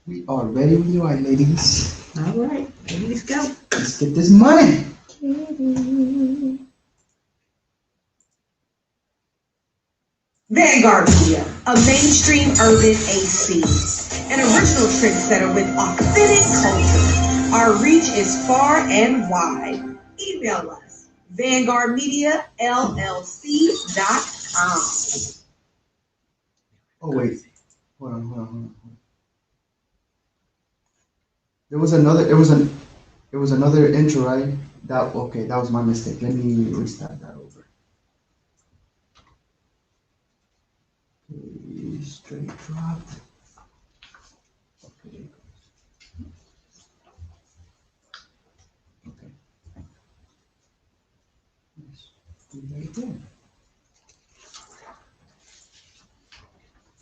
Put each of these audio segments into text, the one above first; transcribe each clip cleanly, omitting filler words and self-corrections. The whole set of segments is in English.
We are ready when you are, ladies. All right, let's go. Let's get this money. Vanguard Media, a mainstream urban AC, an original trendsetter with authentic culture. Our reach is far and wide. Email us, vanguardmediallc.com. Oh wait, hold on. There was another. It was another intro, right? That was my mistake. Let me restart that over. Okay, straight drop. Okay. Okay. Let's do that again.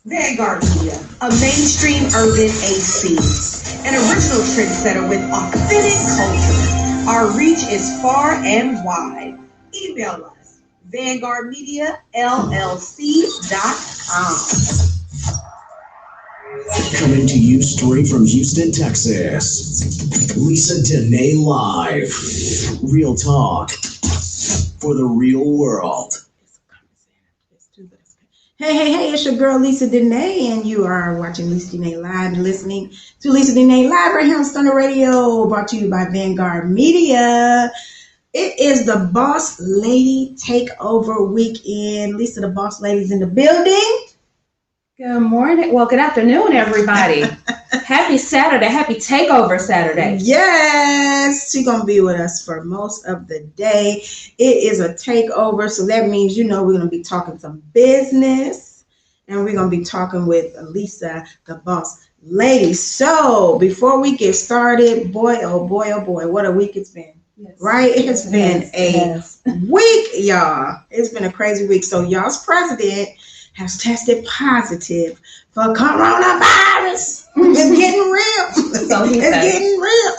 Vanguard Media, a mainstream urban AC, an original trendsetter with authentic culture. Our reach is far and wide. Email us, vanguardmediallc.com. Coming to you straight from Houston, Texas. Lysa Denae live. Real talk for the real world. Hey, it's your girl Lysa Denae, and you are watching Lysa Denae Live and listening to Lysa Denae Live right here on Stunner Radio, brought to you by Vanguard Media. It is the Boss Lady Takeover Weekend. Lisa, the Boss Lady's in the building. Good morning. Well, good afternoon, everybody. Happy Saturday. Happy Takeover Saturday. Yes, she's going to be with us for most of the day. It is a takeover, so that means, we're going to be talking some business, and we're going to be talking with Lysa, the Boss Lady. So before we get started, boy, oh boy, what a week it's been. Yes. Right? It's been a week, y'all. It's been a crazy week. So y'all's president has tested positive for coronavirus. It's getting real. It's getting real.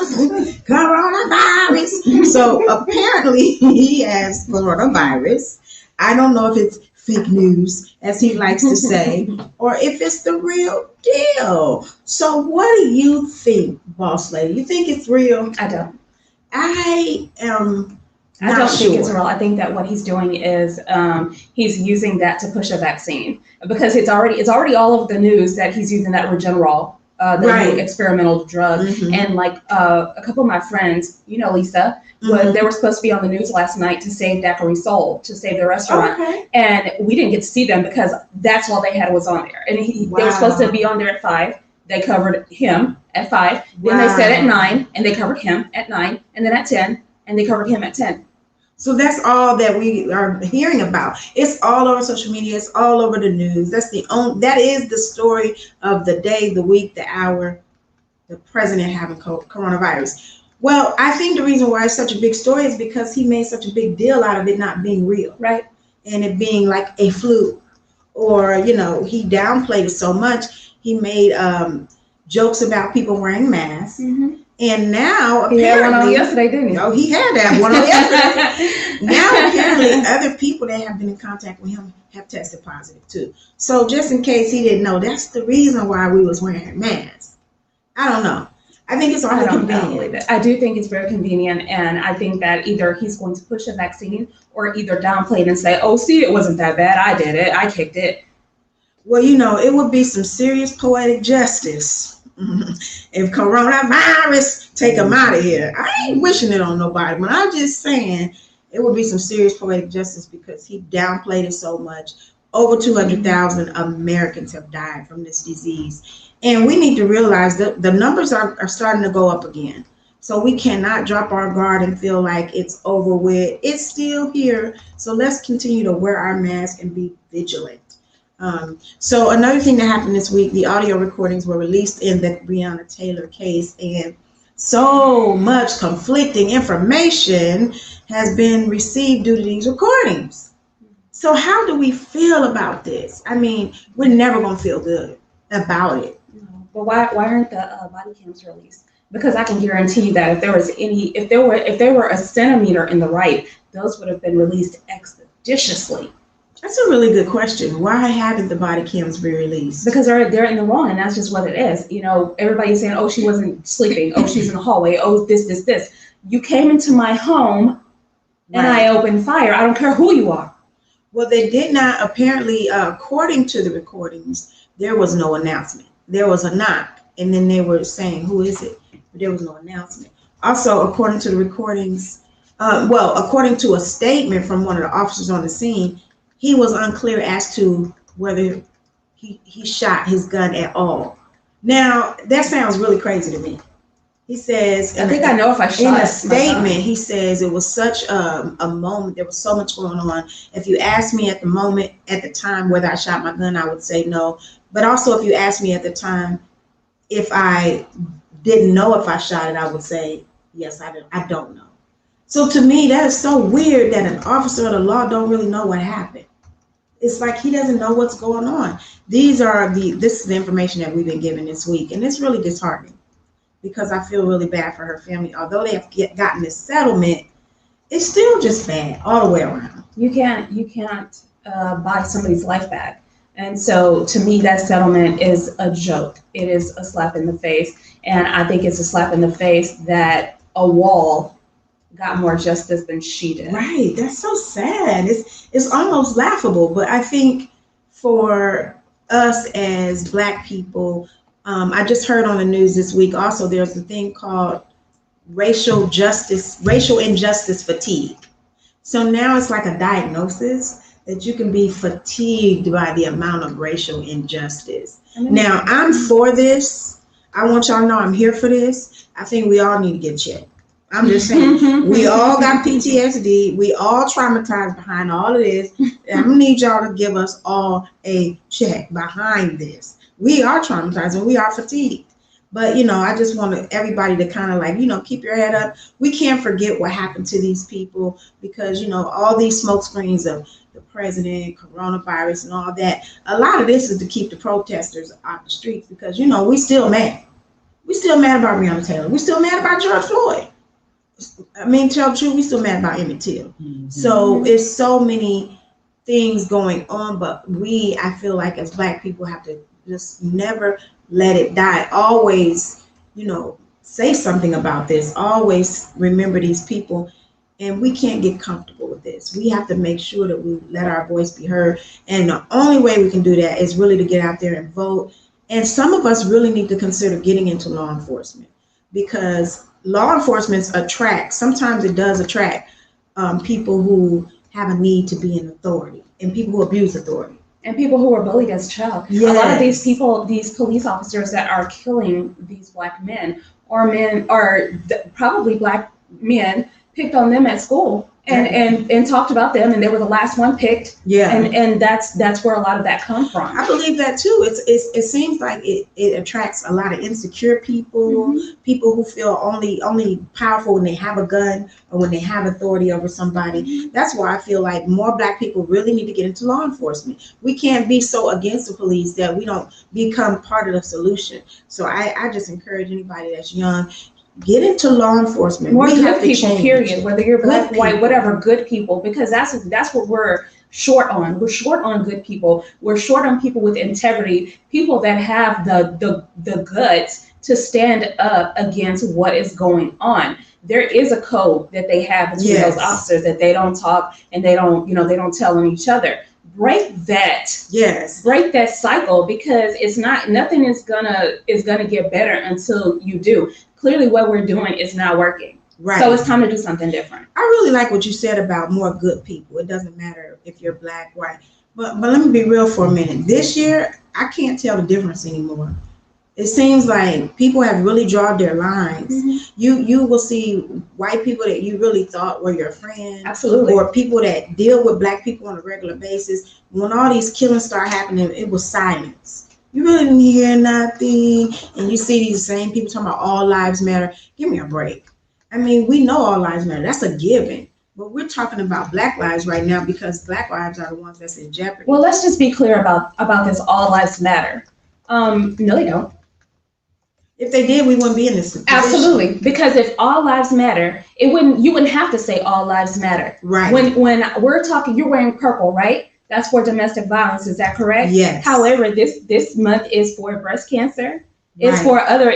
Coronavirus. So apparently he has coronavirus. I don't know if it's fake news, as he likes to say, or if it's the real deal. So what do you think, Boss Lady? You think it's real? I don't. I don't think it's real. I think that what he's doing is he's using that to push a vaccine, because it's already all over the news that he's using that Regeneron, new experimental drug. Mm-hmm. And like a couple of my friends, Lysa, they were supposed to be on the news last night to save Daiquiri Soul, to save the restaurant. Okay. And we didn't get to see them because that's all they had was on there. And they were supposed to be on there at 5. They covered him at 5. Then they said at 9, and they covered him at 9. And then at 10, and they covered him at 10. So that's all that we are hearing about. It's all over social media. It's all over the news. That is the story of the day, the week, the hour, the president having coronavirus. Well, I think the reason why it's such a big story is because he made such a big deal out of it not being real. Right. And it being like a flu, or, he downplayed it so much. He made jokes about people wearing masks. Mm-hmm. And now apparently, he had one on yesterday, didn't he? No, he had that one on yesterday. Now apparently other people that have been in contact with him have tested positive too. So just in case he didn't know, that's the reason why we was wearing masks. I don't know. I think it's all convenient. I do think it's very convenient, and I think that either he's going to push a vaccine or either downplay it and say, "Oh, see, it wasn't that bad. I did it. I kicked it." Well, it would be some serious poetic justice if coronavirus take him out of here. I ain't wishing it on nobody, but I'm just saying it would be some serious poetic justice because he downplayed it so much. Over 200,000 Americans have died from this disease. And we need to realize that the numbers are starting to go up again. So we cannot drop our guard and feel like it's over with. It's still here. So let's continue to wear our mask and be vigilant. So another thing that happened this week, the audio recordings were released in the Breonna Taylor case, and so much conflicting information has been received due to these recordings. So how do we feel about this? I mean, we're never going to feel good about it. No, but why aren't the Bodycams released? Because I can guarantee you that if there were a centimeter in the right, those would have been released expeditiously. That's a really good question. Why haven't the body cams been released? Because they're in the wrong, and that's just what it is. You know, everybody's saying, "Oh, she wasn't sleeping. Oh, she's in the hallway. Oh, this. You came into my home, and I opened fire. I don't care who you are." Well, they did not. Apparently, according to the recordings, there was no announcement. There was a knock, and then they were saying, "Who is it?" But there was no announcement. Also, according to the recordings, according to a statement from one of the officers on the scene, he was unclear as to whether he shot his gun at all. Now, that sounds really crazy to me. He says, I think I know if I shot in a statement, he says it was such a moment. There was so much going on. If you asked me at the time, whether I shot my gun, I would say no. But also, if you asked me at the time, if I didn't know if I shot it, I would say yes. I don't know. So to me, that is so weird that an officer of the law don't really know what happened. It's like he doesn't know what's going on. This is the information that we've been given this week, and it's really disheartening because I feel really bad for her family. Although they have gotten this settlement, it's still just bad all the way around. You can't buy somebody's life back. And so to me, that settlement is a joke. It is a slap in the face. And I think it's a slap in the face that a wall got more justice than she did. Right. That's so sad. It's almost laughable. But I think for us as Black people, I just heard on the news this week also there's a thing called racial injustice fatigue. So now it's like a diagnosis that you can be fatigued by the amount of racial injustice. Now, I'm for this. I want y'all to know I'm here for this. I think we all need to get checked. I'm just saying, we all got PTSD. We all traumatized behind all of this. I'm gonna need y'all to give us all a check behind this. We are traumatized and we are fatigued. But, I just want everybody to kind of keep your head up. We can't forget what happened to these people because, all these smoke screens of the president, coronavirus and all that. A lot of this is to keep the protesters off the streets because, we still mad. We still mad about Breonna Taylor. We still mad about George Floyd. I mean, tell the truth, we still mad about Emmett Till. Mm-hmm. So it's so many things going on, but I feel like as Black people have to just never let it die. Always, say something about this. Always remember these people. And we can't get comfortable with this. We have to make sure that we let our voice be heard. And the only way we can do that is really to get out there and vote. And some of us really need to consider getting into law enforcement because law enforcement sometimes it does attract people who have a need to be in authority and people who abuse authority. And people who were bullied as child. Yes. A lot of these people, these police officers that are killing these Black men are probably Black men picked on them at school and talked about them, and they were the last one picked. Yeah. And that's where a lot of that comes from. I believe that too. It seems like it attracts a lot of insecure people, mm-hmm. people who feel only powerful when they have a gun or when they have authority over somebody. Mm-hmm. That's why I feel like more Black people really need to get into law enforcement. We can't be so against the police that we don't become part of the solution. So I just encourage anybody that's young, get into law enforcement. More good people, period. Whether you're Black, white, whatever, good people, because that's what we're short on. We're short on good people. We're short on people with integrity, people that have the guts to stand up against what is going on. There is a code that they have between those officers that they don't talk and they don't tell on each other. Break that. Yes. Break that cycle because nothing is gonna get better until you do. Clearly what we're doing is not working. Right. So it's time to do something different. I really like what you said about more good people. It doesn't matter if you're Black, white. But let me be real for a minute. This year, I can't tell the difference anymore. It seems like people have really drawn their lines. Mm-hmm. You will see white people that you really thought were your friends. Absolutely. Or people that deal with Black people on a regular basis. When all these killings start happening, it was silence. You really didn't hear nothing. And you see these same people talking about all lives matter. Give me a break. I mean, we know all lives matter. That's a given. But we're talking about Black lives right now because Black lives are the ones that's in jeopardy. Well, let's just be clear about this all lives matter. No, they don't. If they did, we wouldn't be in this position. Absolutely. Because if all lives matter, you wouldn't have to say all lives matter. Right. When we're talking, you're wearing purple, right? That's for domestic violence. Is that correct? Yes. However, this month is for breast cancer. It's for other,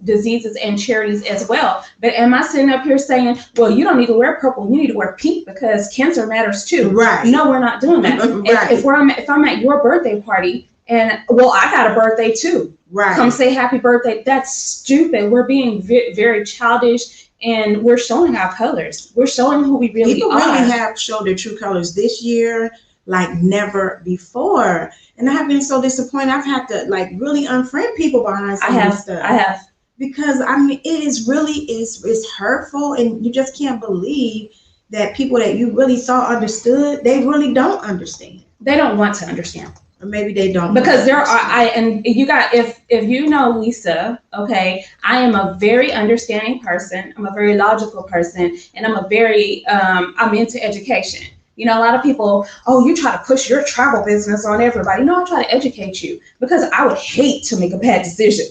diseases and charities as well. But am I sitting up here saying, well, you don't need to wear purple, you need to wear pink because cancer matters too? Right. No, we're not doing that. Right. If I'm at your birthday party and I got a birthday too. Right. Come say happy birthday. That's stupid. We're being very childish, and we're showing our colors. We're showing who we really People are. really have showed their true colors this year like never before. And I have been so disappointed. I've had to really unfriend people behind some of this stuff. I have. Because it is really it's hurtful, and you just can't believe that people that you really thought understood, they really don't understand. They don't want to understand. Or maybe they don't. Because if you know Lysa, okay, I am a very understanding person. I'm a very logical person, and I'm into education. A lot of people, you try to push your travel business on everybody. No, I try to educate you because I would hate to make a bad decision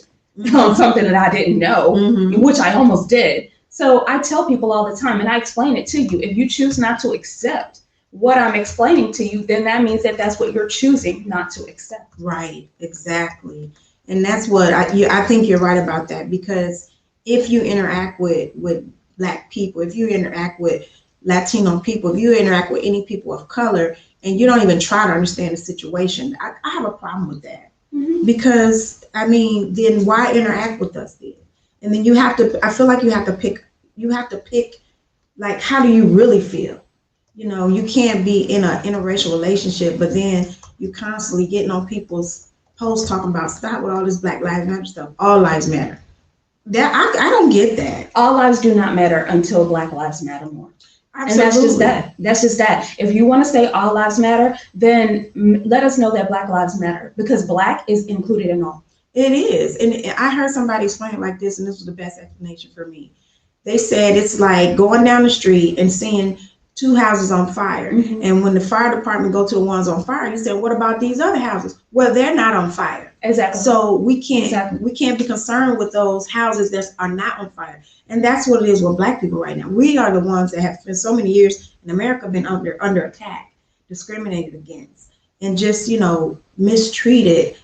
on something that I didn't know, which I almost did. So I tell people all the time, and I explain it to you. If you choose not to accept what I'm explaining to you, then that means that that's what you're choosing not to accept. Right, exactly. And that's what I think you're right about that, because if you interact with Black people, if you interact with Latino people, if you interact with any people of color, and you don't even try to understand the situation, I have a problem with that. Because then why interact with us then? And then I feel like you have to pick like, how do you really feel? You can't be in a interracial relationship, but then you constantly getting on people's posts talking about stop with all this Black Lives Matter stuff. All lives matter. That I don't get that. All lives do not matter until Black lives matter more. Absolutely. And that's just that. If you want to say all lives matter, then let us know that Black lives matter, because Black is included in all. It is. And I heard somebody explain it like this, and this was the best explanation for me. They said it's like going down the street and seeing two houses on fire. And when the fire department go to the ones on fire, you said, what about these other houses? Well, they're not on fire. Exactly. So we can't be concerned with those houses that are not on fire. And that's what it is with Black people right now. We are the ones that have spent so many years in America been under attack, discriminated against, and just, mistreated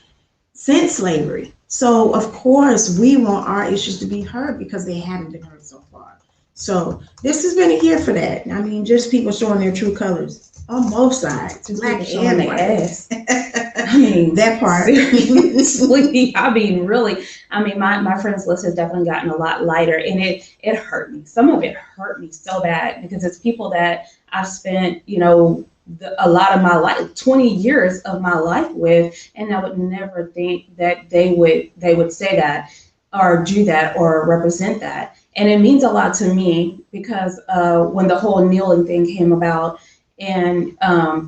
since slavery. So of course we want our issues to be heard, because they haven't been heard so far. So this has been a year for that. Just people showing their true colors on both sides, Black and white. That part. Seriously, my friends list has definitely gotten a lot lighter, and it hurt me. Some of it hurt me so bad, because it's people that I've spent, a lot of my life, 20 years of my life with, and I would never think that they would say that or do that or represent that. And it means a lot to me, because when the whole kneeling thing came about, and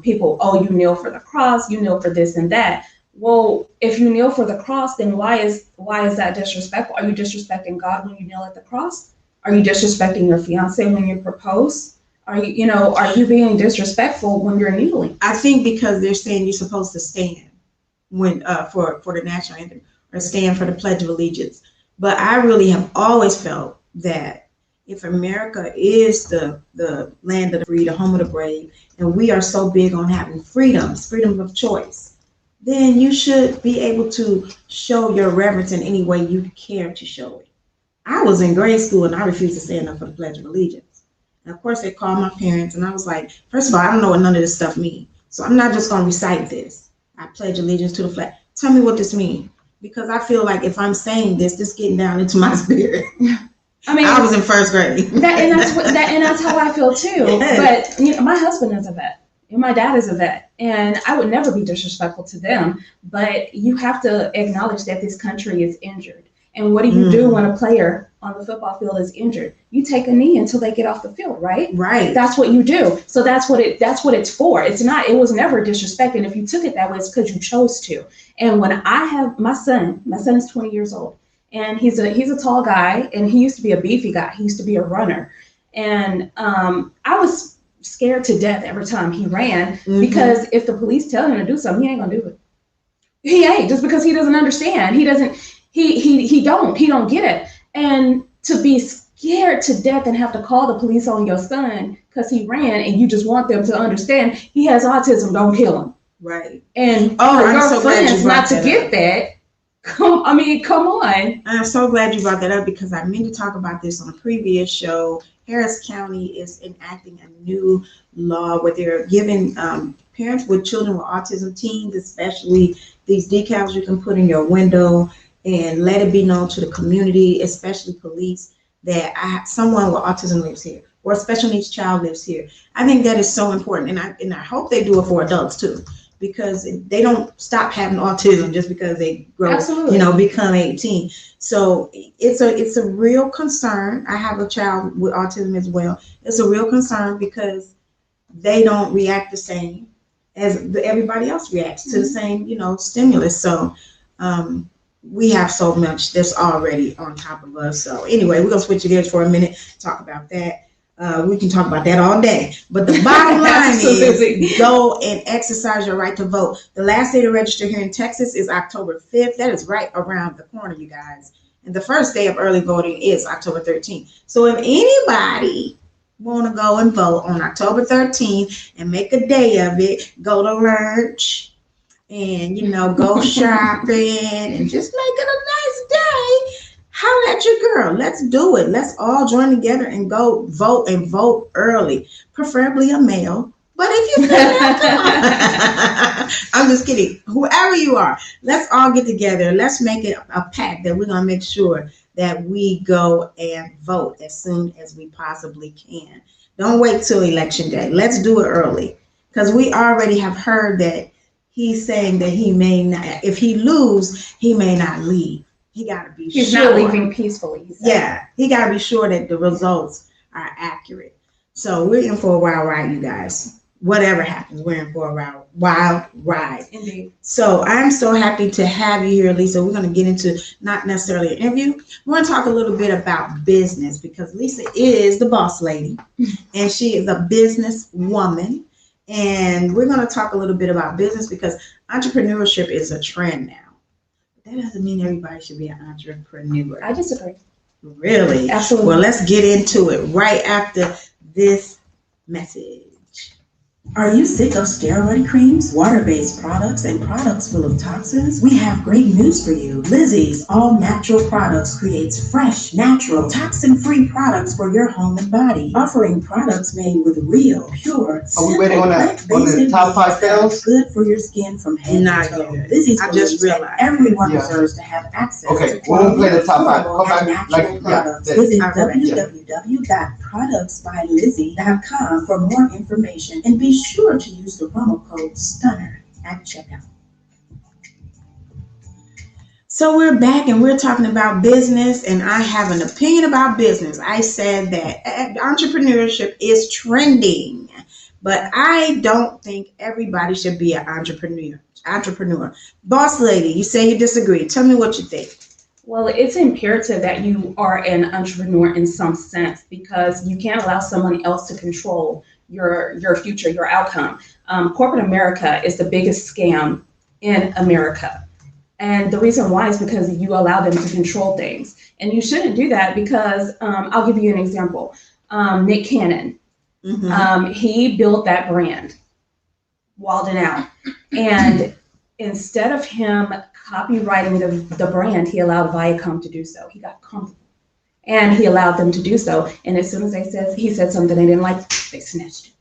people, you kneel for the cross, you kneel for this and that. Well, if you kneel for the cross, then why is that disrespectful? Are you disrespecting God when you kneel at the cross? Are you disrespecting your fiance when you propose? Are you being disrespectful when you're kneeling? I think because they're saying you're supposed to stand when for the national anthem, or stand for the Pledge of Allegiance. But I really have always felt that if America is the land of the free, the home of the brave, and we are so big on having freedom of choice, then you should be able to show your reverence in any way you care to show it. I was in grade school and I refused to stand up for the Pledge of Allegiance. And of course they called my parents, and I was like, first of all, I don't know what none of this stuff means. So I'm not just gonna recite this. I pledge allegiance to the flag. Tell me what this means. Because I feel like if I'm saying this getting down into my spirit. I was in first grade. And that's how I feel too. But my husband is a vet, and my dad is a vet, and I would never be disrespectful to them. But you have to acknowledge that this country is injured. And what do you do when a player on the football field is injured? You take a knee until they get off the field, right? Right. That's what you do. So that's what it's for. It was never disrespect. And if you took it that way, it's because you chose to. And when I have my son is 20 years old, and he's a tall guy, and he used to be a beefy guy. He used to be a runner. And I was scared to death every time he ran, because if the police tell him to do something, he ain't gonna do it. He ain't, just because he doesn't understand. He don't get it. And to be scared to death and have to call the police on your son because he ran, and you just want them to understand he has autism, don't kill him. Right. And for I'm your so glad friends you not brought to that get up. that, come on. I'm so glad you brought that up because I meant to talk about this on a previous show. Harris County is enacting a new law where they're giving parents with children with autism, teens especially, these decals you can put in your window and let it be known to the community, especially police, that someone with autism lives here or a special needs child lives here. I think that is so important, and I hope they do it for adults too, because they don't stop having autism just because they grow, Absolutely. become 18. So it's a real concern. I have a child with autism as well. It's a real concern because they don't react the same as everybody else reacts to the same, stimulus. So we have so much that's already on top of us. So anyway, we're gonna switch gears for a minute, talk about that. We can talk about that all day. But the bottom line is go and exercise your right to vote. The last day to register here in Texas is October 5th. That is right around the corner, you guys. And the first day of early voting is October 13th. So if anybody want to go and vote on October 13th and make a day of it, go to lunch and, go shopping and just make it a nice day. Holla at your girl. Let's do it. Let's all join together and go vote, and vote early, preferably a male. But if you I'm just kidding. Whoever you are, let's all get together. Let's make it a pact that we're going to make sure that we go and vote as soon as we possibly can. Don't wait till election day. Let's do it early, because we already have heard that he's saying that he may not, if he lose, he may not leave. He got to be sure. He's not leaving peacefully. Yeah, he got to be sure that the results are accurate. So we're in for a wild ride, you guys. Whatever happens, we're in for a wild ride. Indeed. So I'm so happy to have you here, Lysa. We're going to get into not necessarily an interview. We're going to talk a little bit about business, because Lysa is the boss lady and she is a business woman. And we're going to talk a little bit about business because entrepreneurship is a trend now. That doesn't mean everybody should be an entrepreneur. I disagree. Really? Absolutely. Well, let's get into it right after this message. Are you sick of steroid creams, water-based products, and products full of toxins? We have great news for you. Lizzie's All Natural Products creates fresh, natural, toxin-free products for your home and body, offering products made with real, pure, Are we waiting on the top 5 sales? good for your skin from head Not to toe. yet. Lizzie's I just believes that realized. everyone Yeah. deserves to have access Okay, to we'll play the top 5. affordable Come and back, natural products. yeah. Visit All right. www.productsbylizzie.com for more information, and be sure to use the promo code STUNNER at checkout. So we're back and we're talking about business, and I have an opinion about business. I said that entrepreneurship is trending, but I don't think everybody should be an entrepreneur. Boss lady, you say you disagree. Tell me what you think. Well, it's imperative that you are an entrepreneur in some sense, because you can't allow someone else to control your future, your outcome. Corporate America is the biggest scam in America. And the reason why is because you allow them to control things. And you shouldn't do that, because I'll give you an example. Nick Cannon, he built that brand, Walden Out. And instead of him copywriting the brand, he allowed Viacom to do so. He got comfortable and he allowed them to do so. And as soon as he said something they didn't like, they snatched it.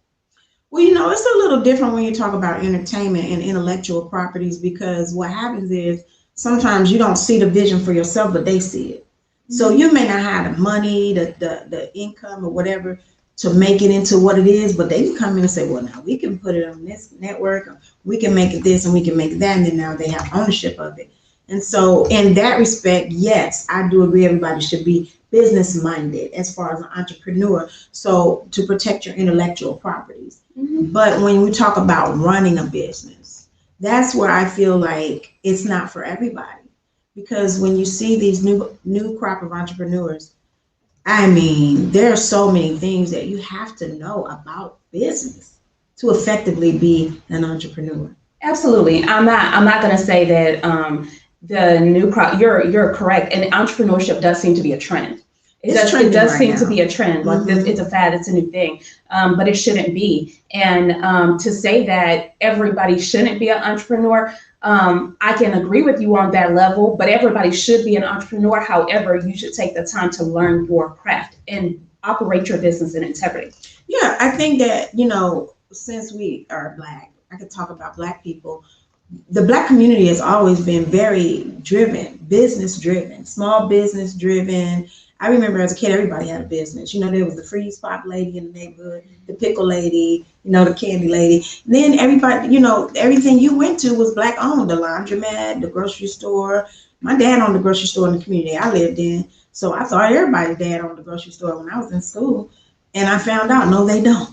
Well, it's a little different when you talk about entertainment and intellectual properties, because what happens is sometimes you don't see the vision for yourself, but they see it. So you may not have the money, the income or whatever to make it into what it is, but they can come in and say, well, now we can put it on this network, or we can make it this and we can make that, and then now they have ownership of it. And so in that respect, yes, I do agree everybody should be business minded as far as an entrepreneur, so to protect your intellectual properties. But when we talk about running a business, that's where I feel like it's not for everybody, because when you see these new crop of entrepreneurs, I mean, there are so many things that you have to know about business to effectively be an entrepreneur. Absolutely. I'm not going to say that the new crop, you're correct. And entrepreneurship does seem to be a trend. It It's does trending right seem now. to be a trend. Like this, it's a fad, it's a new thing, but it shouldn't be. And to say that everybody shouldn't be an entrepreneur, I can agree with you on that level, but everybody should be an entrepreneur. However, you should take the time to learn your craft and operate your business in integrity. Yeah, I think that, you know, since we are Black, I could talk about Black people. The Black community has always been very driven, business driven, small business driven. I remember as a kid, everybody had a business. You know, there was the freeze pop lady in the neighborhood, the pickle lady, you know, the candy lady. Then everybody, you know, everything you went to was Black owned. The laundromat, the grocery store. My dad owned the grocery store in the community I lived in. So I thought everybody's dad owned the grocery store when I was in school. And I found out, no, they don't.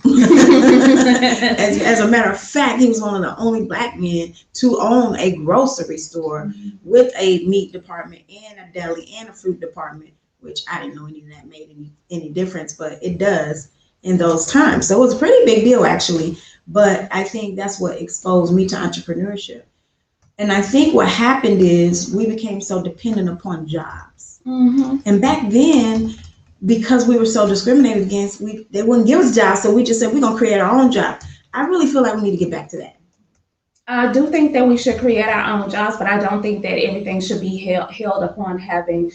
as a matter of fact, he was one of the only Black men to own a grocery store with a meat department and a deli and a fruit department, which I didn't know any of that made any difference, but it does in those times. So it was a pretty big deal, actually. But I think that's what exposed me to entrepreneurship. And I think what happened is we became so dependent upon jobs. And back then, because we were so discriminated against, they wouldn't give us jobs, so we just said we're gonna create our own job. I really feel like we need to get back to that. I do think that we should create our own jobs, but I don't think that everything should be held upon having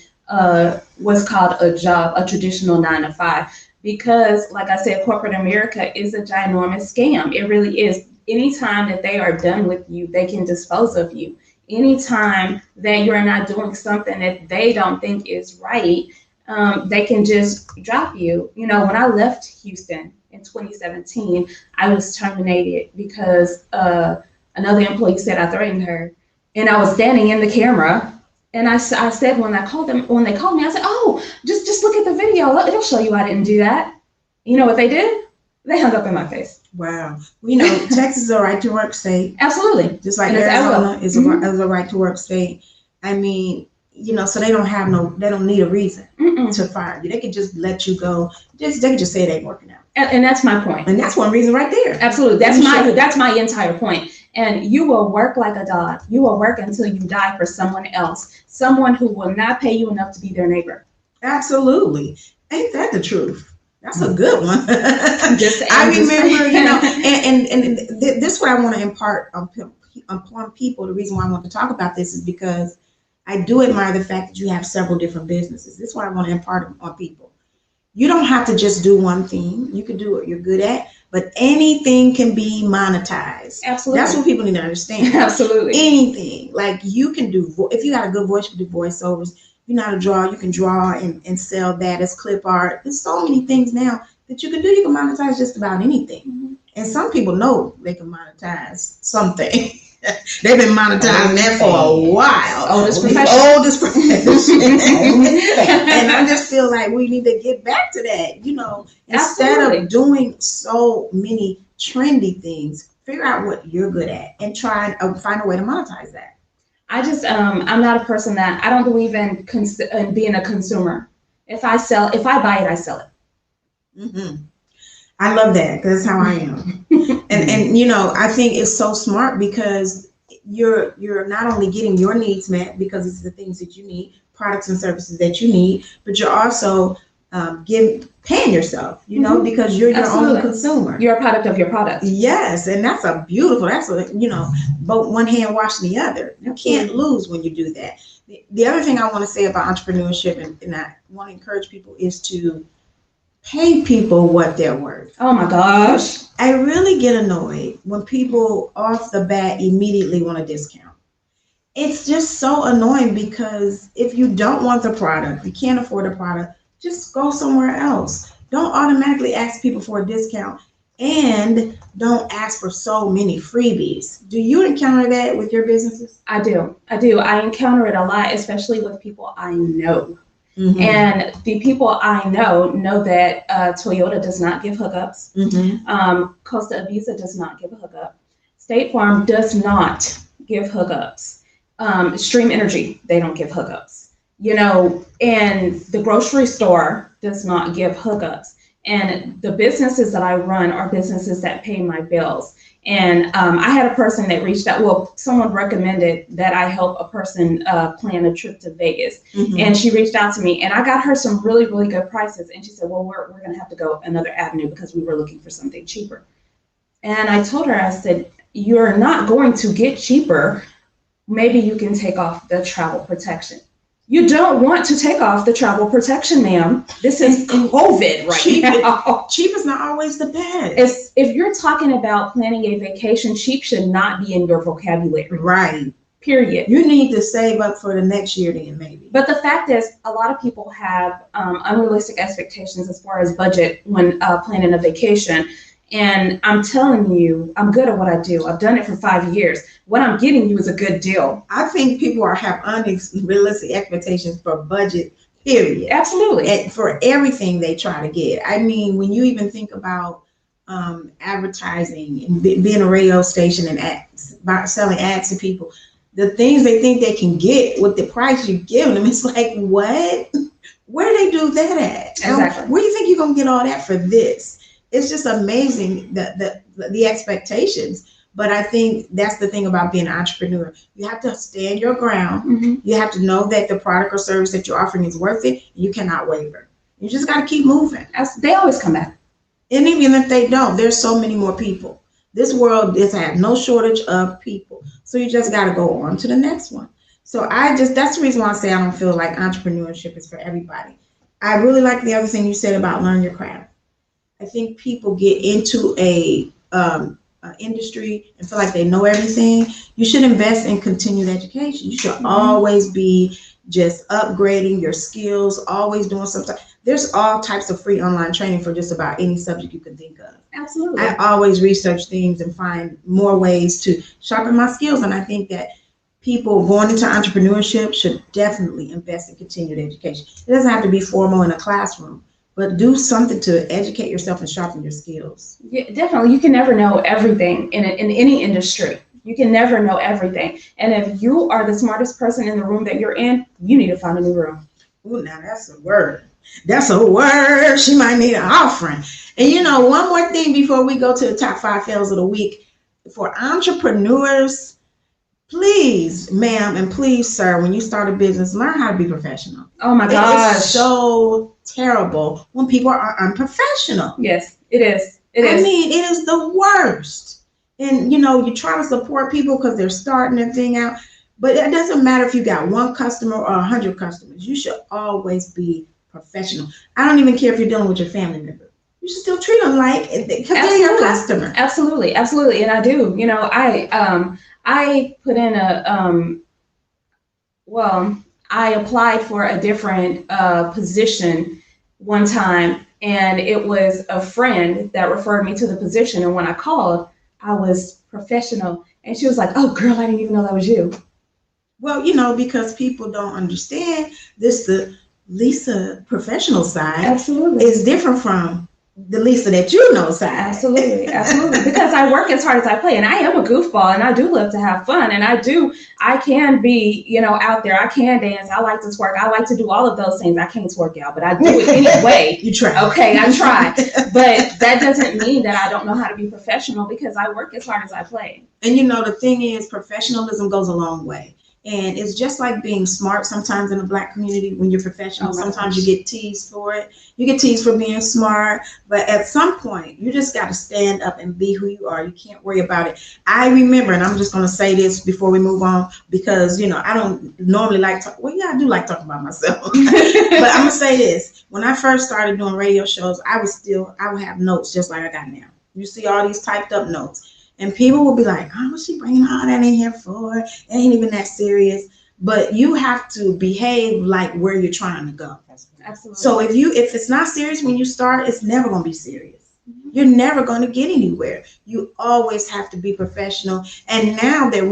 what's called a job, a traditional 9-to-5. Because, like I said, corporate America is a ginormous scam. It really is. Anytime that they are done with you, they can dispose of you. Anytime that you're not doing something that they don't think is right, they can just drop you. You know, when I left Houston in 2017, I was terminated because another employee said I threatened her, and I was standing in the camera. And I said when they called me, I said, "Oh, just look at the video. It'll show you I didn't do that." You know what they did? They hung up in my face. Wow. Well, you know, Texas is a right to work state. Absolutely. Just like And it's Arizona is a right to work state. I mean, you know, so they don't need a reason to fire you. They could just let you go. They could just say it ain't working out. And that's my point. And that's one reason right there. Absolutely. That's my entire point. And you will work like a dog. You will work until you die for someone else, someone who will not pay you enough to be their neighbor. Absolutely. Ain't that the truth? That's a good one. I remember, you know, and this is what I want to impart upon people. The reason why I want to talk about this is because I do admire the fact that you have several different businesses. This is what I want to impart on people. You don't have to just do one thing. You can do what you're good at, but anything can be monetized. Absolutely. That's what people need to understand. Absolutely. Anything. Like you can do, if you got a good voice, you can do voiceovers. You know how to draw, you can draw and sell that as clip art. There's so many things now that you can do. You can monetize just about anything. And some people know they can monetize something. They've been monetizing that for a while. Oldest profession. And I just feel like we need to get back to that, you know, instead of doing so many trendy things, figure out what you're good at and try and find a way to monetize that. I just, I'm not a person that, I don't believe in being a consumer. If I buy it, I sell it. I love that because that's how I am. and you know, I think it's so smart because you're not only getting your needs met because it's the things that you need, products and services that you need, but you're also paying yourself, you know, because you're your own consumer. You're a product of your product. Yes, and that's you know, both one hand washing the other. You can't lose when you do that. The other thing I want to say about entrepreneurship, and I want to encourage people, is to pay people what they're worth. Oh my gosh. I really get annoyed when people off the bat immediately want a discount. It's just so annoying because if you don't want the product, you can't afford the product, just go somewhere else. Don't automatically ask people for a discount and don't ask for so many freebies. Do you encounter that with your businesses? I do. I encounter it a lot, especially with people I know. And the people I know that Toyota does not give hookups. Costa Visa does not give a hookup. State Farm does not give hookups. Stream Energy, they don't give hookups. You know, and the grocery store does not give hookups. And the businesses that I run are businesses that pay my bills. And I had a person that reached out. Well, someone recommended that I help a person plan a trip to Vegas. Mhm. And she reached out to me, and I got her some really, really good prices. And she said, well, we're going to have to go another avenue because we were looking for something cheaper. And I told her, I said, you're not going to get cheaper. Maybe you can take off the travel protection. You don't want to take off the travel protection, ma'am. This is COVID now. Cheap is not always the best. If you're talking about planning a vacation, cheap should not be in your vocabulary. Right. Period. You need to save up for the next year then, maybe. But the fact is, a lot of people have unrealistic expectations as far as budget when planning a vacation. And I'm telling you, I'm good at what I do. I've done it for 5 years. What I'm getting you is a good deal. I think people have unrealistic expectations for budget, period. Absolutely. And for everything they try to get. I mean, when you even think about advertising and being a radio station and selling ads to people, the things they think they can get with the price you're giving them, it's like, what? Where do they do that at? Exactly. Where do you think you're going to get all that for this? It's just amazing the expectations. But I think that's the thing about being an entrepreneur. You have to stand your ground. Mm-hmm. You have to know that the product or service that you're offering is worth it. You cannot waver. You just got to keep moving. They always come back. And even if they don't, there's so many more people. This world has had no shortage of people. So you just got to go on to the next one. So that's the reason why I say I don't feel like entrepreneurship is for everybody. I really like the other thing you said about learn your craft. I think people get into a industry and feel like they know everything. You should invest in continued education. You should always be just upgrading your skills, always doing something. There's all types of free online training for just about any subject you can think of. Absolutely. I always research things and find more ways to sharpen my skills. And I think that people going into entrepreneurship should definitely invest in continued education. It doesn't have to be formal in a classroom, but do something to educate yourself and sharpen your skills. Yeah, definitely. You can never know everything in any industry. You can never know everything. And if you are the smartest person in the room that you're in, you need to find a new room. Ooh, now that's a word. That's a word. She might need an offering. And one more thing before we go to the top 5 fails of the week. For entrepreneurs, please, ma'am, and please, sir, when you start a business, learn how to be professional. Oh my gosh. It's so terrible when people are unprofessional. Yes, it is. I mean, it is the worst. And, you try to support people because they're starting their thing out. But it doesn't matter if you got 1 customer or 100 customers. You should always be professional. I don't even care if you're dealing with your family member. You should still treat them like, because they're your customer. Absolutely. Absolutely. And I do. I put in I applied for a different position one time, and it was a friend that referred me to the position. And when I called, I was professional. And she was like, oh, girl, I didn't even know that was you. Well, because people don't understand this, the Lysa professional side Absolutely is different from the Lysa that side. Absolutely. Because I work as hard as I play, and I am a goofball, and I do love to have fun, and I can be, out there. I can dance. I like to twerk. I like to do all of those things. I can't twerk, y'all, but I do it anyway. You try. Okay, I try. But that doesn't mean that I don't know how to be professional, because I work as hard as I play. And the thing is, professionalism goes a long way. And it's just like being smart sometimes in the Black community. When you're professional, sometimes you get teased for it. You get teased for being smart. But at some point, you just got to stand up and be who you are. You can't worry about it. I remember, and I'm just going to say this before we move on, because, I don't normally I do like talking about myself. But I'm going to say this. When I first started doing radio shows, I would have notes just like I got now. You see all these typed up notes. And people will be like, oh, what's she bringing all that in here for? It ain't even that serious. But you have to behave like where you're trying to go. Absolutely. So if it's not serious when you start, it's never going to be serious. Mm-hmm. You're never going to get anywhere. You always have to be professional. And now that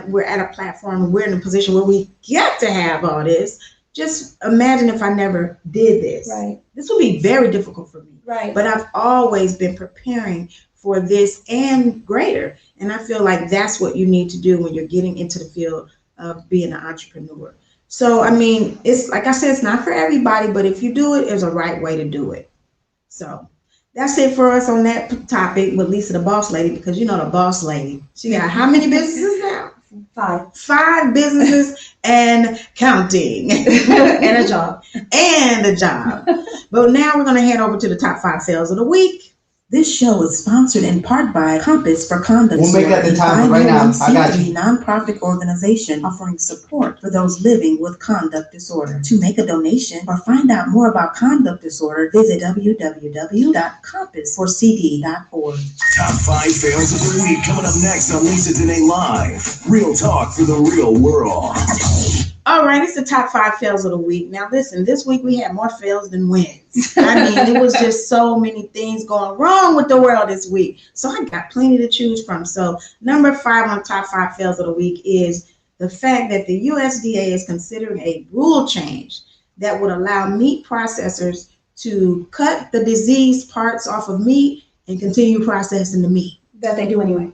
we're at a platform, we're in a position where we get to have all this. Just imagine if I never did this. Right. This would be very difficult for me. Right. But I've always been preparing for this and greater. And I feel like that's what you need to do when you're getting into the field of being an entrepreneur. So, it's like I said, it's not for everybody, but if you do it, there's a right way to do it. So That's it for us on that topic with Lisa, the boss lady, because you know the boss lady. She got how many businesses now? 5. 5 businesses and counting. And a job. And a job. But now we're going to head over to the top 5 fails of the week. This show is sponsored in part by Compass for Conduct. We'll make that the time right now. I got you. Nonprofit organization offering support for those living with conduct disorder. To make a donation or find out more about conduct disorder, visit www.compassforcd.org. Top 5 fails of the week coming up next on Lysa Denae Live. Real talk for the real world. All right, it's the top 5 fails of the week. Now, listen, this week we had more fails than wins. I mean, it was just so many things going wrong with the world this week. So I got plenty to choose from. So number 5 on top 5 fails of the week is the fact that the USDA is considering a rule change that would allow meat processors to cut the diseased parts off of meat and continue processing the meat. That they do anyway.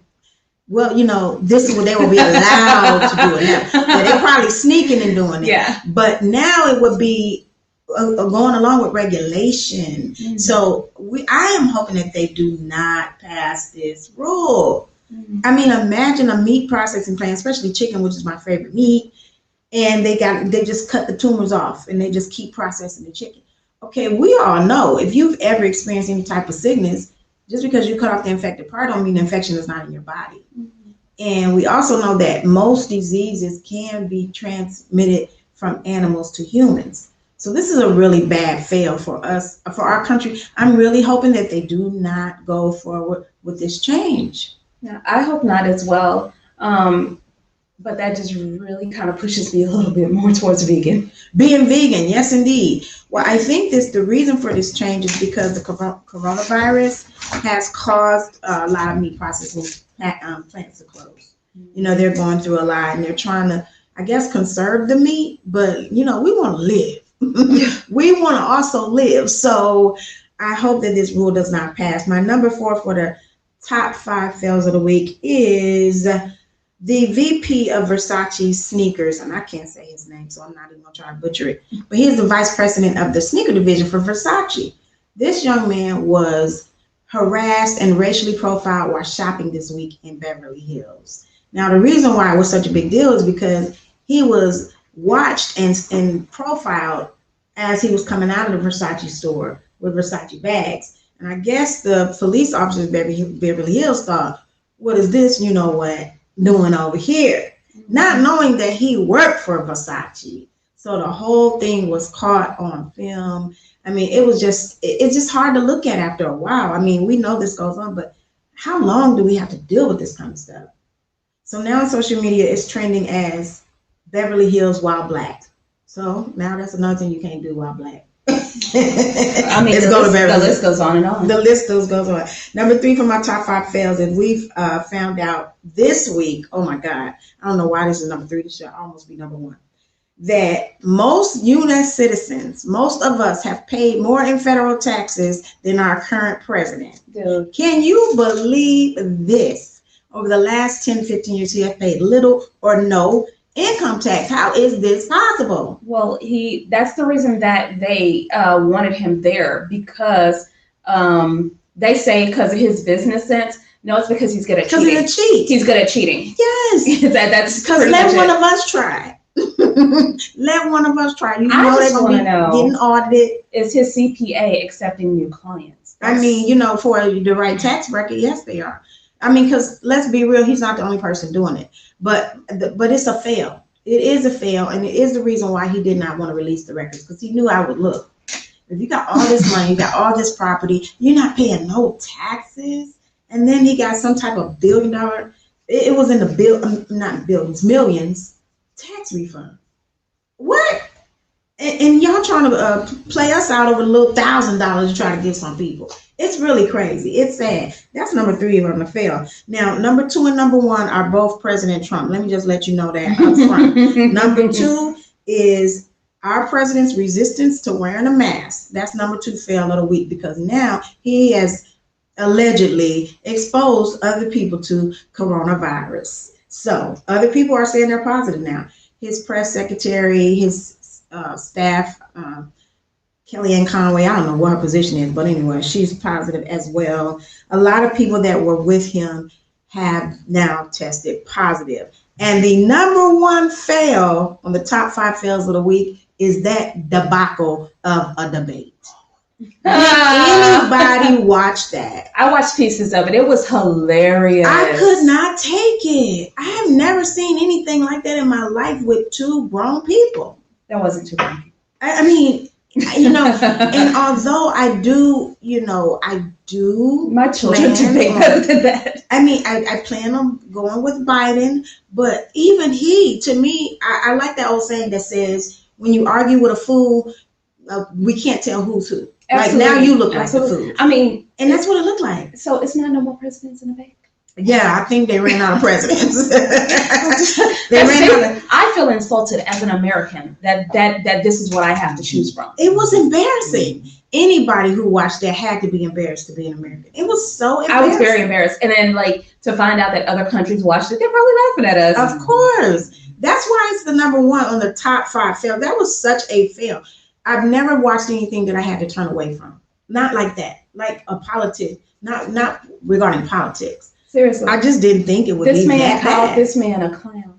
Well, you know, this is what they will be allowed to do it now. Yeah, they're probably sneaking and doing it. Yeah. But now it would be going along with regulation. Mm-hmm. So I am hoping that they do not pass this rule. Mm-hmm. I mean, imagine a meat processing plant, especially chicken, which is my favorite meat, and they just cut the tumors off and they just keep processing the chicken. Okay, we all know if you've ever experienced any type of sickness, just because you cut off the infected part don't mean the infection is not in your body. Mm-hmm. And we also know that most diseases can be transmitted from animals to humans. So this is a really bad fail for us, for our country. I'm really hoping that they do not go forward with this change. Yeah, I hope not as well. But that just really kind of pushes me a little bit more towards vegan. Being vegan, yes, indeed. Well, I think the reason for this change is because the coronavirus has caused a lot of meat processing plants to close. You know, they're going through a lot and they're trying to, I guess, conserve the meat, but, you know, we want to live. We want to also live. So I hope that this rule does not pass. My number 4 for the top 5 fails of the week is the VP of Versace sneakers, and I can't say his name, so I'm not even going to try to butcher it, but he's the vice president of the sneaker division for Versace. This young man was harassed and racially profiled while shopping this week in Beverly Hills. Now, the reason why it was such a big deal is because he was watched and profiled as he was coming out of the Versace store with Versace bags. And I guess the police officers in Beverly Hills thought, what is this, you know what, doing over here? Not knowing that he worked for Versace. So the whole thing was caught on film. I mean, it's just hard to look at after a while. I mean, we know this goes on, but how long do we have to deal with this kind of stuff? So now on social media, it's trending as Beverly Hills while black. So now that's another thing you can't do while black. I mean, the list goes on and on. The list goes on. Number 3 for my top 5 fails, and we've found out this week, oh my God, I don't know why this is number 3, this should almost be number 1, that most U.S. citizens, most of us have paid more in federal taxes than our current president. Dude. Can you believe this? Over the last 10, 15 years, he has paid little or no income tax. How is this possible? Well, that's the reason that they wanted him there, because they say because of his business sense. No, it's because he's good at cheating. Because he's a cheat. He's good at cheating. Yes. That's because let one of us try. Let one of us try. You I know just they're going to be getting audited. Is his CPA accepting new clients? I mean, you know, for the right tax bracket, yes, they are. I mean, because let's be real, he's not the only person doing it. But it's a fail. It is a fail, and it is the reason why he did not want to release the records, because he knew I would look. If you got all this money, you got all this property, you're not paying no taxes, and then he got some type of $1 billion. It was in the not billions, millions tax refund. What? And y'all trying to play us out over a little $1,000 to try to give some people. It's really crazy. It's sad. That's number 3 on the fail. Now, number 2 and number 1 are both President Trump. Let me just let you know that up front. Number 2 is our president's resistance to wearing a mask. That's number 2 fail of the week, because now he has allegedly exposed other people to coronavirus. So other people are saying they're positive now. His press secretary, his staff Kellyanne Conway, I don't know what her position is, but anyway, she's positive as well. A lot of people that were with him have now tested positive. And the number one fail on the top 5 fails of the week is that debacle of a debate. Did anybody watch that? I watched pieces of it. It was hilarious. I could not take it. I have never seen anything like that in my life with 2 grown people. That wasn't too bad. I mean, and although I do, my children debate better than that. I mean, I plan on going with Biden, but even to me, I like that old saying that says, when you argue with a fool, we can't tell who's who. Absolutely. Like now you look like the fool. I mean, and that's what it looked like. So it's not no more presidents in the bank. Yeah, I think they ran out of presidents. I feel insulted as an American that this is what I have to choose from. It was embarrassing. Anybody who watched that had to be embarrassed to be an American. It was so embarrassing. I was very embarrassed. And then to find out that other countries watched it, they're probably laughing at us. Of course. That's why it's the number 1 on the top 5 fail. That was such a fail. I've never watched anything that I had to turn away from. Not like that. Like a politic. Not regarding politics. Seriously. I just didn't think it would be that bad. Called this man a clown.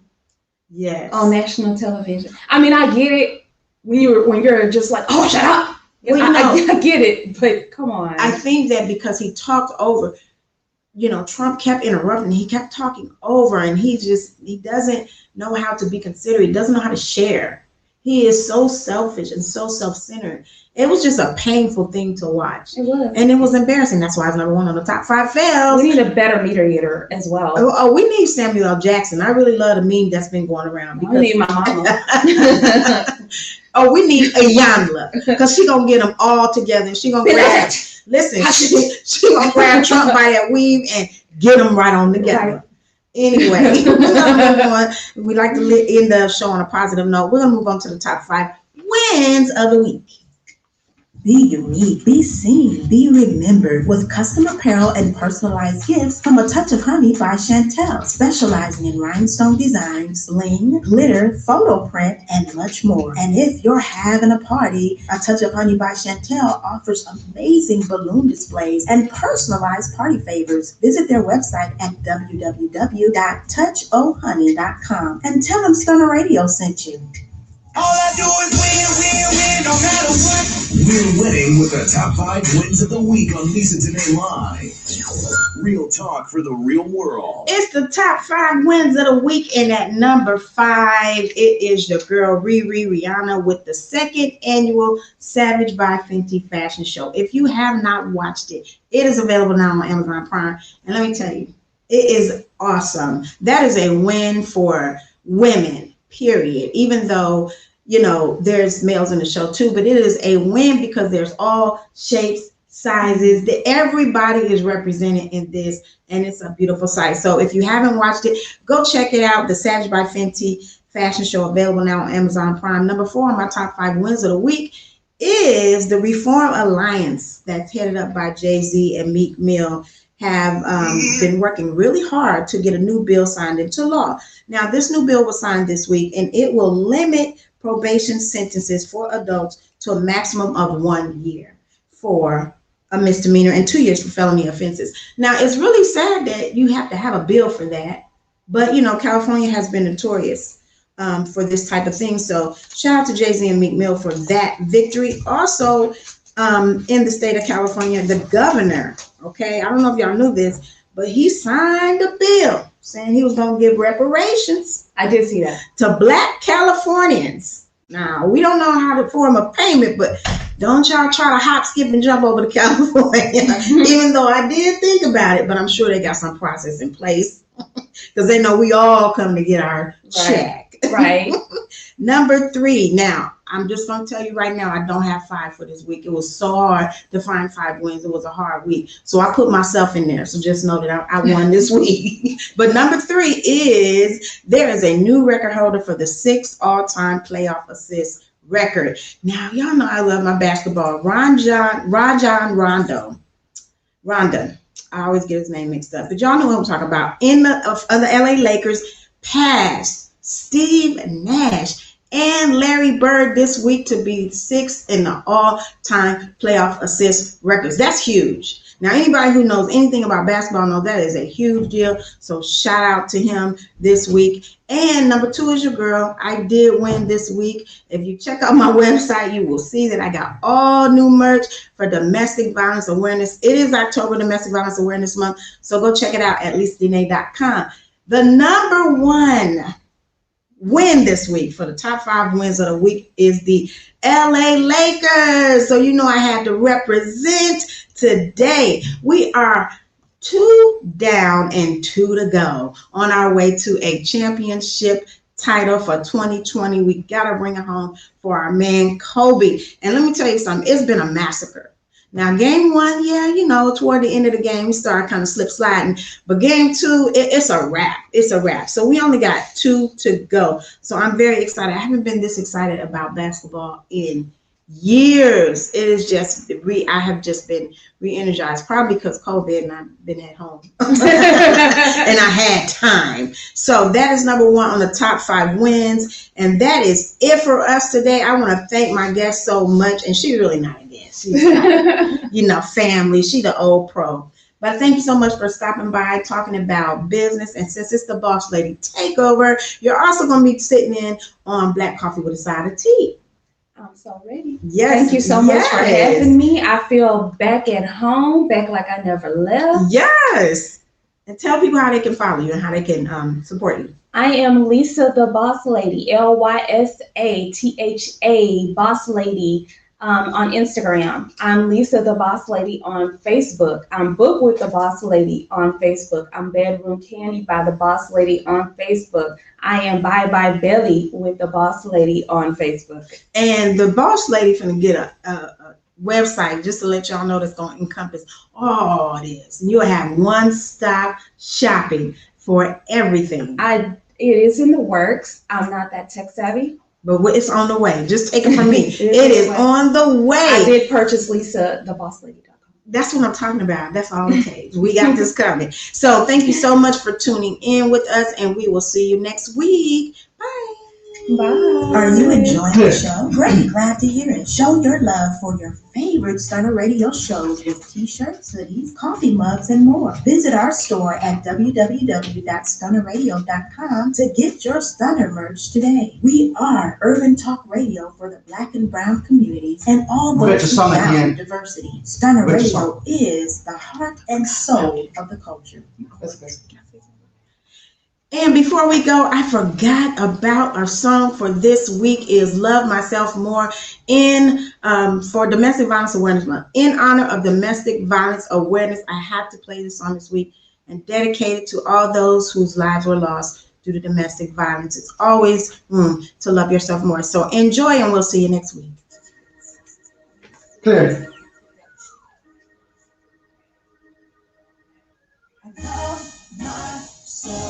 Yes. On national television. I mean, I get it when you're just like, oh, shut up. Well, I get it, but come on. I think that because he talked over, Trump kept interrupting. He kept talking over, and he doesn't know how to be considerate. He doesn't know how to share. He is so selfish and so self-centered. It was just a painful thing to watch. It was. And it was embarrassing. That's why it's number 1 on the top 5 fails. We need a better mediator as well. Oh, we need Samuel L. Jackson. I really love the meme that's been going around. We need my mama. Oh, we need Ayanla, because she's going to get them all together. And she's going to grab, she going to grab Trump by that weave and get them right on together. Right. Anyway, number 1, we like to end the show on a positive note. We're going to move on to the top 5 wins of the week. Be unique, be seen, be remembered with custom apparel and personalized gifts from A Touch of Honey by Chantel, specializing in rhinestone designs, bling, glitter, photo print, and much more. And if you're having a party, A Touch of Honey by Chantel offers amazing balloon displays and personalized party favors. Visit their website at www.touchohoney.com and tell them Stunner Radio sent you. All I do is win, no matter what. We're winning with the top 5 wins of the week on Lysa Denae Live. Real talk for the real world. It's the top 5 wins of the week, and at number 5, it is your girl Rihanna with the 2nd annual Savage by Fenty fashion show. If you have not watched it, it is available now on Amazon Prime, and let me tell you, it is awesome. That is a win for women, period. Even though there's males in the show too, but it is a win because there's all shapes, sizes, that everybody is represented in this, and it's a beautiful sight. So if you haven't watched it, go check it out. The Savage by Fenty fashion show, available now on Amazon Prime. Number 4 on my top 5 wins of the week is the Reform Alliance that's headed up by Jay-Z and Meek Mill. Have been working really hard to get a new bill signed into law. Now, this new bill was signed this week, and it will limit probation sentences for adults to a maximum of 1 year for a misdemeanor and 2 years for felony offenses. Now, it's really sad that you have to have a bill for that, but California has been notorious for this type of thing. So shout out to Jay-Z and Meek Mill for that victory. Also, in the state of California, the governor, I don't know if y'all knew this, but he signed a bill saying he was going to give reparations. I did see that. To Black Californians. Now, we don't know how to form a payment, but don't y'all try to hop, skip, and jump over to California, even though I did think about it, but I'm sure they got some process in place because they know we all come to get our check. Right. Number 3. Now, I'm just going to tell you right now, I don't have 5 for this week. It was so hard to find 5 wins. It was a hard week. So I put myself in there. So just know that I won this week. But number 3 is there is a new record holder for the 6th all-time playoff assist record. Now, y'all know I love my basketball. Rajon Rondo. Rondon. I always get his name mixed up. But y'all know what I'm talking about. Of the LA Lakers, passed Steve Nash and Larry Bird this week to be 6th in the all-time playoff assist records. That's huge. Now, anybody who knows anything about basketball knows that is a huge deal. So shout out to him this week. And number 2 is your girl. I did win this week. If you check out my website, you will see that I got all new merch for domestic violence awareness. It is October Domestic Violence Awareness Month. So go check it out at LysaDenae.com. The number 1 win this week for the top 5 wins of the week is the LA Lakers. So you know I had to represent today. We are 2 down and 2 to go on our way to a championship title for 2020. We got to bring it home for our man Kobe. And let me tell you something, it's been a massacre. Now, game 1, yeah, you know, toward the end of the game, we started kind of slip sliding. But game 2, it's a wrap. It's a wrap. So we only got 2 to go. So I'm very excited. I haven't been this excited about basketball in years. It is just, I have just been re-energized, probably because COVID and I've been at home and I had time. So that is number 1 on the top 5 wins. And that is it for us today. I want to thank my guest so much. And she's really not a guest. She's not, you know, family. She's the old pro. But thank you so much for stopping by, talking about business. And since it's the Boss Lady Takeover, you're also going to be sitting in on Black Coffee with a Side of Tea. I'm so ready. Yes. Thank you so much for having me. I feel back at home, back like I never left. Yes. And tell people how they can follow you and how they can support you. I am Lysa the Boss Lady, Lysatha, Boss Lady. On Instagram. I'm Lysa the Boss Lady on Facebook. I'm Book with the Boss Lady on Facebook. I'm Bedroom Candy by the Boss Lady on Facebook. I am Bye Bye Belly with the Boss Lady on Facebook. And the Boss Lady finna get a website just to let y'all know that's going to encompass all this. You'll have one-stop shopping for everything. It is in the works. I'm not that tech savvy. But it's on the way. Just take it from me. it is on the way. I did purchase LysaTheBossLady.com. That's what I'm talking about. That's all it takes. We got this coming. So thank you so much for tuning in with us, and we will see you next week. Bye. Bye. Are you enjoying the show? Great, glad to hear it. Show your love for your favorite Stunner Radio shows with t-shirts, hoodies, coffee mugs, and more. Visit our store at www.stunnerradio.com to get your Stunner merch today. We are urban talk radio for the Black and brown communities and all those who value diversity. Stunner Radio is the heart and soul of the culture. And before we go, I forgot about our song for this week is Love Myself More for Domestic Violence Awareness Month. In honor of Domestic Violence Awareness, I have to play this song this week and dedicate it to all those whose lives were lost due to domestic violence. It's always room to love yourself more. So enjoy, and we'll see you next week. Clear.